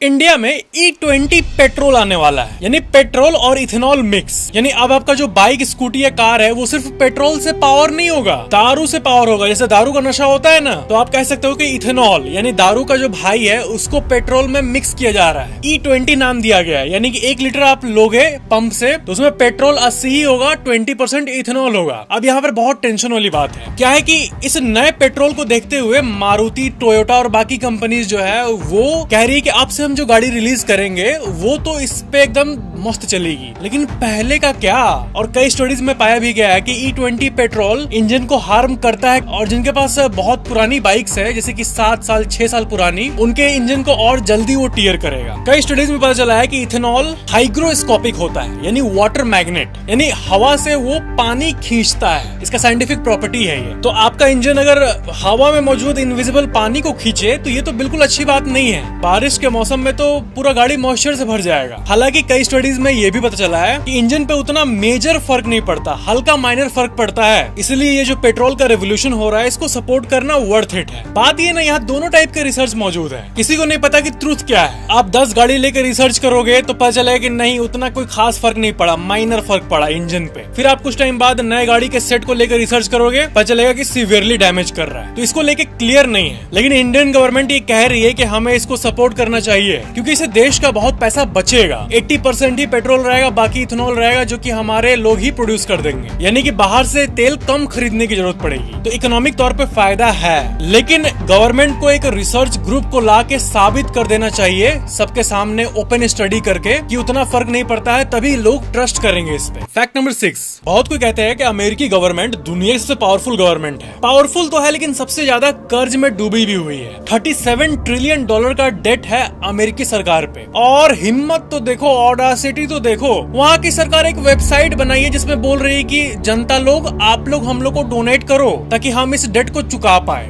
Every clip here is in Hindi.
इंडिया में E20 पेट्रोल आने वाला है, यानी पेट्रोल और इथेनॉल मिक्स। यानी अब आपका जो बाइक, स्कूटी या कार है वो सिर्फ पेट्रोल से पावर नहीं होगा, दारू से पावर होगा। जैसे दारू का नशा होता है ना, तो आप कह सकते हो कि इथेनॉल यानी दारू का जो भाई है उसको पेट्रोल में मिक्स किया जा रहा है। E20 नाम दिया गया है, यानी कि 1 लीटर आप लोगे पंप से तो उसमें पेट्रोल 80 ही होगा, 20% इथेनॉल होगा। अब यहाँ पर बहुत टेंशन वाली बात है, क्या है कि इस नए पेट्रोल को देखते हुए मारुति, टोयोटा और बाकी कंपनीज जो है वो कह रही है कि अब से हम जो गाड़ी रिलीज करेंगे वो तो इस पे एकदम मस्त चलेगी। लेकिन पहले का क्या, और कई स्टडीज में पाया भी गया है कि E20 पेट्रोल इंजन को हार्म करता है। और जिनके पास बहुत पुरानी बाइक्स है, जैसे कि 7 साल 6 साल पुरानी, उनके इंजन को और जल्दी वो टीयर करेगा। कई स्टडीज में पता चला है कि इथेनॉल हाइग्रोस्कोपिक होता है, यानी वाटर मैग्नेट, यानी हवा से वो पानी खींचता है। इसका साइंटिफिक प्रॉपर्टी है ये। तो आपका इंजन अगर हवा में मौजूद इनविजिबल पानी को खींचे तो ये तो बिल्कुल अच्छी बात नहीं है। बारिश के मौसम में तो पूरा गाड़ी मॉइस्चर से भर जाएगा। हालांकि कई स्टडीज में ये भी पता चला है कि इंजन पे उतना मेजर फर्क नहीं पड़ता, हल्का माइनर फर्क पड़ता है। इसलिए ये जो पेट्रोल का रेवोल्यूशन हो रहा है इसको सपोर्ट करना वर्थ इट है। बात ये ना, यहाँ दोनों टाइप के रिसर्च मौजूद है। किसी को नहीं पता कि ट्रूथ क्या है। आप 10 गाड़ी लेकर रिसर्च करोगे तो पता चलेगा कि नहीं, उतना कोई खास फर्क नहीं पड़ा, माइनर फर्क पड़ा इंजन पे। फिर आप कुछ टाइम बाद नए गाड़ी के सेट को लेकर रिसर्च करोगे, पता चलेगा कि सीवियरली डैमेज कर रहा है। तो इसको लेके क्लियर नहीं है। लेकिन इंडियन गवर्नमेंट ये कह रही है कि हमें इसको सपोर्ट करना चाहिए, क्योंकि इससे देश का बहुत पैसा बचेगा। 80% ही पेट्रोल रहेगा, बाकी इथेनॉल रहेगा, जो कि हमारे लोग ही प्रोड्यूस कर देंगे। यानी कि बाहर से तेल कम खरीदने की जरूरत पड़ेगी। तो इकोनॉमिक तौर पे फायदा है। लेकिन गवर्नमेंट को एक रिसर्च ग्रुप को ला के साबित कर देना चाहिए सबके सामने, ओपन स्टडी करके, कि उतना फर्क नहीं पड़ता है, तभी लोग ट्रस्ट करेंगे इस पे। फैक्ट नंबर 6, बहुत कोई कहते हैं कि अमेरिकी गवर्नमेंट दुनिया की सबसे पावरफुल गवर्नमेंट है। पावरफुल तो है, लेकिन सबसे ज्यादा कर्ज में डूबी भी हुई है। $37 ट्रिलियन का डेट है अमेरिकी सरकार पे। और हिम्मत तो देखो, ऑडासिटी तो देखो, वहाँ की सरकार एक वेबसाइट बनाई है जिसमें बोल रही है कि जनता लोग, आप लोग हम लोग को डोनेट करो ताकि हम इस डेट को चुका पाए।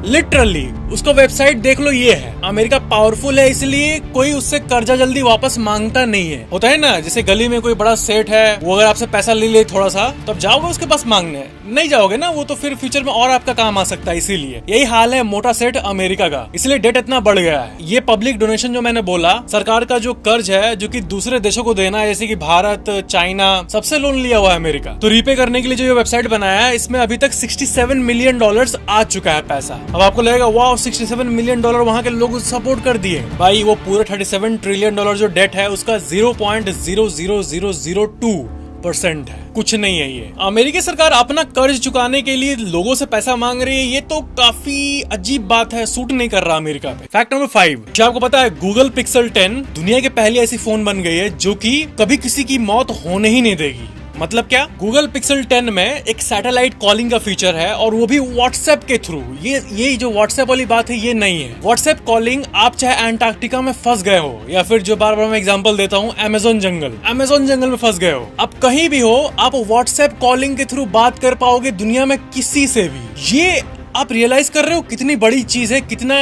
लिटरली उसका वेबसाइट देख लो, ये है। अमेरिका पावरफुल है इसलिए कोई उससे कर्जा जल्दी वापस मांगता नहीं है। होता है ना, जैसे गली में कोई बड़ा सेठ है, वो अगर आपसे पैसा ले थोड़ा सा, तब जाओगे उसके पास मांगने? नहीं जाओगे ना, वो तो फिर फ्यूचर में और आपका काम आ सकता है। इसीलिए यही हाल है मोटा सेठ अमेरिका का, इसलिए डेट इतना बढ़ गया है। ये पब्लिक डोनेशन जो मैंने बोला, सरकार का जो कर्ज है जो कि दूसरे देशों को देना है, जैसे कि भारत, चाइना, सबसे लोन लिया हुआ है अमेरिका, तो रीपे करने के लिए जो ये वेबसाइट बनाया है, इसमें अभी तक $67 मिलियन आ चुका है पैसा। अब आपको लगेगा वाह, $67 मिलियन वहाँ के लोग सपोर्ट कर दिए। भाई वो पूरे $37 ट्रिलियन जो डेट है उसका 0.00002% है, कुछ नहीं है ये। अमेरिकी सरकार अपना कर्ज चुकाने के लिए लोगों से पैसा मांग रही है, ये तो काफी अजीब बात है, सूट नहीं कर रहा अमेरिका पे। फैक्ट नंबर 5, क्या आपको पता है गूगल पिक्सल 10 दुनिया की पहली ऐसी फोन बन गई है जो कि कभी किसी की मौत होने ही नहीं देगी। मतलब क्या? गूगल पिक्सल 10 में एक सैटेलाइट कॉलिंग का फीचर है, और वो भी व्हाट्सएप के थ्रू। ये जो व्हाट्सएप वाली बात है ये नहीं है। व्हाट्सएप कॉलिंग, आप चाहे एंटार्क्टिका में फंस गए हो, या फिर जो बार बार मैं एग्जांपल देता हूँ, अमेज़न जंगल में फंस गए हो, अब कहीं भी हो, आप व्हाट्सएप कॉलिंग के थ्रू बात कर पाओगे दुनिया में किसी से भी। ये आप रियलाइज कर रहे हो कितनी बड़ी चीज है, कितना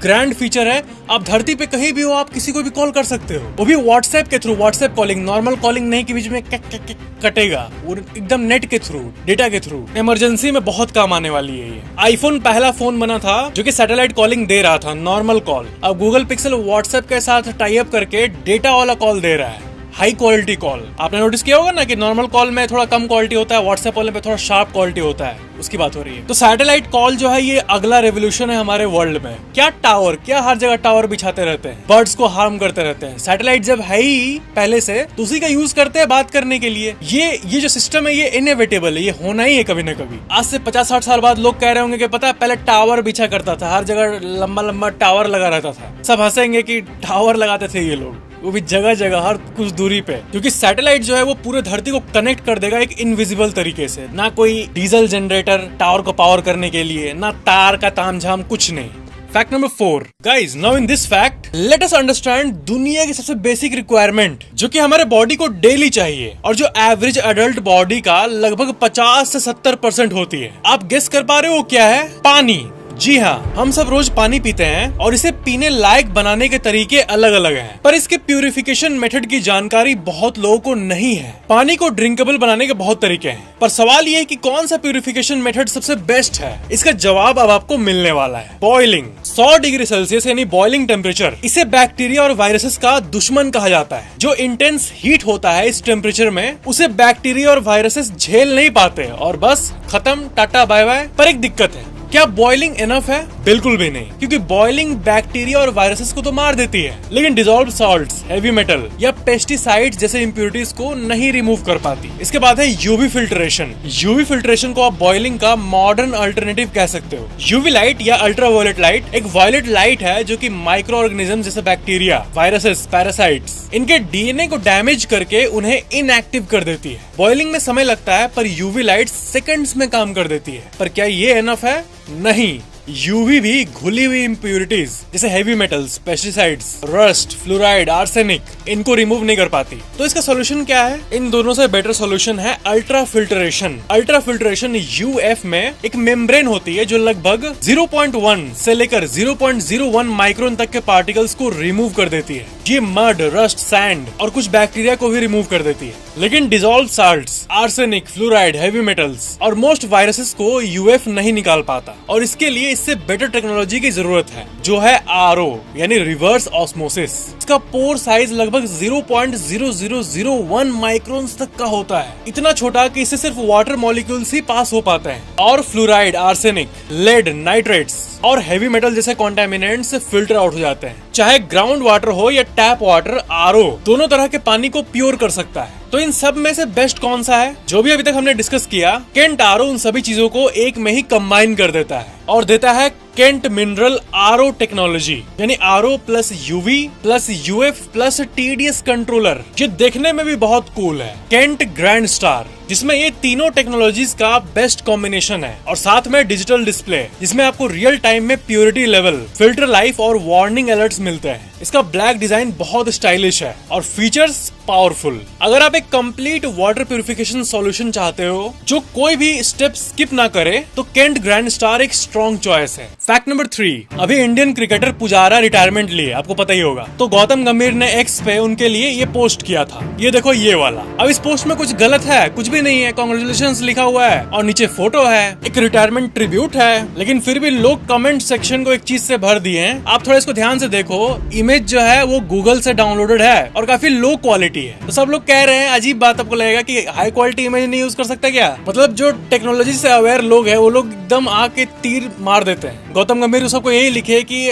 ग्रैंड फीचर है। आप धरती पे कहीं भी हो, आप किसी को भी कॉल कर सकते हो, वो भी व्हाट्सएप के through. WhatsApp calling, normal calling नहीं कि बीच में कटेगा, वो एकदम नेट के थ्रू, डेटा के थ्रू। इमरजेंसी में बहुत काम आने वाली है ये। आईफोन पहला फोन बना था जो कि सैटेलाइट कॉलिंग दे रहा था, नॉर्मल कॉल। अब गूगल पिक्सल व्हाट्सएप के साथ टाई अप करके डेटा वाला कॉल दे रहा है, हाई क्वालिटी कॉल। आपने नोटिस किया होगा ना कि नॉर्मल कॉल में थोड़ा कम क्वालिटी होता है, व्हाट्सएप कॉल में थोड़ा शार्प क्वालिटी होता है, उसकी बात हो रही है। तो सैटेलाइट कॉल जो है ये अगला रेवोल्यूशन है हमारे वर्ल्ड में। क्या टावर, क्या हर जगह टावर बिछाते रहते हैं, बर्ड्स को हार्म करते रहते हैं। सैटेलाइट जब है ही पहले से, तो उसी का यूज करते हैं बात करने के लिए। ये जो सिस्टम है ये इनएविटेबल है, ये होना ही है कभी न कभी। आज से 50-60 साल बाद लोग कह रहे होंगे कि पता है पहले टावर बिछा करता था, हर जगह लंबा लंबा टावर लगा रहता था। सब हंसेंगे कि टावर लगाते थे ये लोग, वो भी जगह जगह हर कुछ दूरी पे। क्योंकि सैटेलाइट जो है वो पूरे धरती को कनेक्ट कर देगा एक इनविजिबल तरीके से। ना कोई डीजल जनरेटर टावर को पावर करने के लिए, ना तार का तामझाम, कुछ नहीं। Fact number 4, guys, now in this fact let us understand दुनिया की सबसे बेसिक रिक्वायरमेंट जो कि हमारे बॉडी को डेली चाहिए, और जो एवरेज अडल्ट बॉडी का लगभग 50 से 70% होती है। आप गेस कर पा रहे हो क्या है? पानी। जी हाँ, हम सब रोज पानी पीते हैं और इसे पीने लायक बनाने के तरीके अलग अलग हैं, पर इसके प्यूरिफिकेशन मेथड की जानकारी बहुत लोगों को नहीं है। पानी को ड्रिंकेबल बनाने के बहुत तरीके हैं, पर सवाल ये है कि कौन सा प्यूरिफिकेशन मेथड सबसे बेस्ट है। इसका जवाब अब आपको मिलने वाला है। बॉइलिंग। 100 डिग्री सेल्सियस यानी बॉइलिंग टेम्परेचर, इसे बैक्टीरिया और वायरसेस का दुश्मन कहा जाता है। जो इंटेंस हीट होता है इस टेम्परेचर में, उसे बैक्टीरिया और वायरसेस झेल नहीं पाते और बस खत्म, टाटा बाय बाय। पर एक दिक्कत है, क्या बॉइलिंग इनफ है? बिल्कुल भी नहीं, क्योंकि बॉइलिंग बैक्टीरिया और वायरसेस को तो मार देती है, लेकिन डिसॉल्व्ड सॉल्ट्स, हेवी मेटल या पेस्टिसाइड्स जैसे इंप्योरिटीज को नहीं रिमूव कर पाती। इसके बाद है यूवी फिल्ट्रेशन। यूवी फिल्ट्रेशन को आप बॉइलिंग का मॉडर्न अल्टरनेटिव कह सकते हो। यूवी लाइट या अल्ट्रावायलेट लाइट एक वायलेट लाइट है जो कि माइक्रो ऑर्गेनिज्म जैसे बैक्टीरिया, वायरसेस, पैरासाइट्स, इनके डीएनए को डैमेज करके उन्हें इनएक्टिव कर देती है। बॉइलिंग में समय लगता है, पर यूवी लाइट सेकंड्स में काम कर देती है। पर क्या ये इनफ है? नहीं, यूवी भी घुली हुई इम्प्योरिटीज जैसे heavy metals, pesticides, rust, fluoride, arsenic, इनको रिमूव नहीं कर पाती। तो इसका सोल्यूशन क्या है? इन दोनों से बेटर सोल्यूशन है ultra filtration. Ultra filtration UF में एक मेम्ब्रेन होती है जो लगभग 0.1 से लेकर 0.01 माइक्रोन तक के पार्टिकल्स को रिमूव कर देती है। ये मड, रस्ट, सैंड और कुछ बैक्टीरिया को भी रिमूव कर देती है, लेकिन dissolved salts, arsenic, fluoride, heavy metals और मोस्ट वायरसेस को यूएफ नहीं निकाल पाता। और इसके लिए इससे बेटर टेक्नोलॉजी की जरूरत है, जो है आरओ यानी रिवर्स ऑस्मोसिस। इसका पोर साइज लगभग 0.0001 माइक्रोन तक का होता है, इतना छोटा कि इससे सिर्फ वाटर मॉलिक्यूल्स ही पास हो पाते हैं और फ्लोराइड, आर्सेनिक, लेड, नाइट्रेट्स और हेवी मेटल जैसे कॉन्टेमिनेंट्स फिल्टर आउट हो जाते हैं। चाहे ग्राउंड वाटर हो या टैप वाटर, आरओ दोनों तरह के पानी को प्योर कर सकता है। तो इन सब में से बेस्ट कौन सा है? जो भी अभी तक हमने डिस्कस किया, केंट आरओ उन सभी चीजों को एक में ही कंबाइन कर देता है और देता है केंट मिनरल आरओ टेक्नोलॉजी, यानी RO plus UV plus UF plus TDS controller. ये देखने में भी बहुत कूल है। केंट ग्रैंड स्टार, जिसमें ये तीनों टेक्नोलॉजीज का बेस्ट कॉम्बिनेशन है और साथ में डिजिटल डिस्प्ले जिसमें आपको रियल टाइम में प्योरिटी लेवल, फिल्टर लाइफ और वार्निंग अलर्ट्स मिलते हैं। इसका ब्लैक डिजाइन बहुत स्टाइलिश है और फीचर्स पावरफुल। अगर आप एक कंप्लीट वाटर प्यूरिफिकेशन सॉल्यूशन चाहते हो जो कोई भी स्टेप स्किप ना करे, तो केंट ग्रैंड स्टार एक स्ट्रॉन्ग चॉइस है। फैक्ट नंबर 3, अभी इंडियन क्रिकेटर पुजारा रिटायरमेंट लिए, आपको पता ही होगा। तो गौतम गंभीर ने एक्स पे उनके लिए ये पोस्ट किया था। ये देखो ये वाला। अब इस पोस्ट में कुछ गलत है? कुछ भी नहीं है। कांग्रेचुलेशंस लिखा हुआ है और नीचे फोटो है, एक रिटायरमेंट ट्रिब्यूट है, लेकिन फिर भी लोग कमेंट सेक्शन को एक चीज से भर दिए हैं। आप थोड़ा इसको ध्यान से देखो, इमेज जो है वो गूगल से डाउनलोडेड है और काफी लो क्वालिटी है। तो सब लोग कह रहे हैं, अजीब बात आपको लगेगा कि हाई क्वालिटी इमेज नहीं यूज कर सकता क्या? मतलब जो टेक्नोलॉजी से अवेयर लोग हैं वो लोग एकदम आके तीर मार देते हैं। गौतम गंभीर सबको यही लिखे कि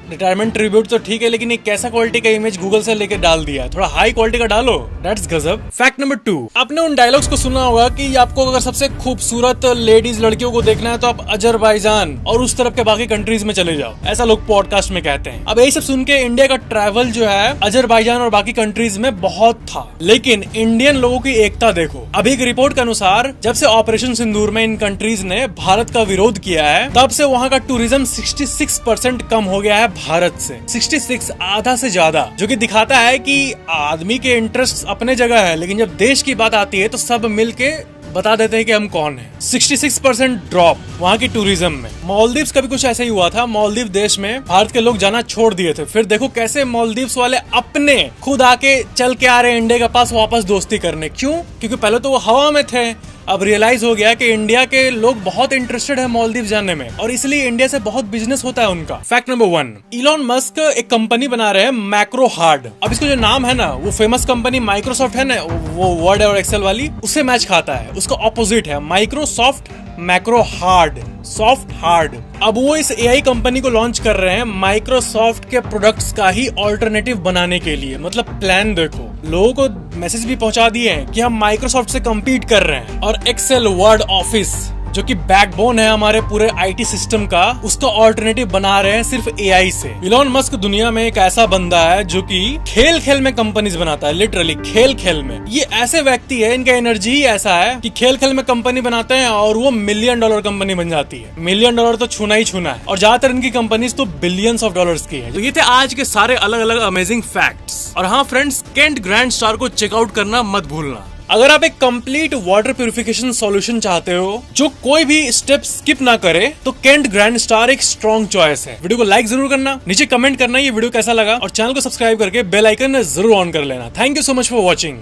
रिटायरमेंट ट्रिब्यूट तो ठीक है, लेकिन एक कैसा क्वालिटी का इमेज गूगल से लेके डाल दिया है, थोड़ा हाई क्वालिटी का डालो। दैट्स गजब। फैक्ट नंबर 2, आपने उन डायलॉग्स को सुना होगा कि आपको अगर सबसे खूबसूरत लेडीज लड़कियों को देखना है तो आप अजरबैजान और उस तरफ के बाकी कंट्रीज में चले जाओ, ऐसा लोग पॉडकास्ट में कहते हैं। अब यही सब सुन के इंडिया का ट्रैवल जो है अजरबैजान और बाकी कंट्रीज में बहुत था, लेकिन इंडियन लोगों की एकता देखो। अभी एक रिपोर्ट के अनुसार जब से ऑपरेशन सिंदूर में इन कंट्रीज ने भारत का विरोध किया है, तब से वहाँ का टूरिज्म 66% कम हो गया है भारत से। 66, आधा से ज्यादा, जो कि दिखाता है कि आदमी के इंटरेस्ट अपने जगह है, लेकिन जब देश की बात आती है तो सब मिलके बता देते हैं कि हम कौन है। 66% ड्रॉप वहाँ की टूरिज्म में। मालदीव्स का भी कुछ ऐसा ही हुआ था। मालदीव देश में भारत के लोग जाना छोड़ दिए थे, फिर देखो कैसे मालदीव्स वाले अपने खुद आके चल के आ रहे हैं इंडिया के पास वापस दोस्ती करने। क्यों? क्योंकि पहले तो वो हवा में थे, अब रियलाइज हो गया कि इंडिया के लोग बहुत इंटरेस्टेड है मालदीव जाने में और इसलिए इंडिया से बहुत बिजनेस होता है उनका। फैक्ट नंबर 1, इलॉन मस्क एक कंपनी बना रहे हैं मैक्रो हार्ड। अब इसको जो नाम है ना, वो फेमस कंपनी माइक्रोसॉफ्ट है ना, वो वर्ड और एक्सेल वाली, उससे मैच खाता है। उसका ऑपोजिट है Microsoft macro hard, soft hard. अब वो इस एआई कंपनी को लॉन्च कर रहे हैं माइक्रोसॉफ्ट के प्रोडक्ट्स का ही ऑल्टरनेटिव बनाने के लिए। मतलब प्लान देखो, लोगों को मैसेज भी पहुंचा दिए हैं कि हम माइक्रोसॉफ्ट से compete कर रहे हैं और एक्सेल, वर्ड, ऑफिस जो कि बैकबोन है हमारे पूरे आईटी सिस्टम का, उसका ऑल्टरनेटिव बना रहे हैं सिर्फ एआई से। इलॉन मस्क दुनिया में एक ऐसा बंदा है जो कि खेल खेल में कंपनीज बनाता है, लिटरली खेल खेल में। ये ऐसे व्यक्ति है, इनका एनर्जी ही ऐसा है कि खेल खेल में कंपनी बनाते हैं और वो $1 मिलियन कंपनी बन जाती है। $1 मिलियन तो छूना ही छूना है और ज्यादातर इनकी कंपनीज तो बिलियंस ऑफ डॉलर्स की है। तो ये थे आज के सारे अलग अलग अमेजिंग फैक्ट्स। और हाँ फ्रेंड्स, केंट ग्रैंड स्टार को चेकआउट करना मत भूलना। अगर आप एक कंप्लीट वाटर प्यूरिफिकेशन सॉल्यूशन चाहते हो जो कोई भी स्टेप स्किप ना करे, तो केंट ग्रैंड स्टार एक स्ट्रॉन्ग चॉइस है। वीडियो को लाइक जरूर करना, नीचे कमेंट करना ये वीडियो कैसा लगा, और चैनल को सब्सक्राइब करके बेल आइकन जरूर ऑन कर लेना। Thank you so much for watching.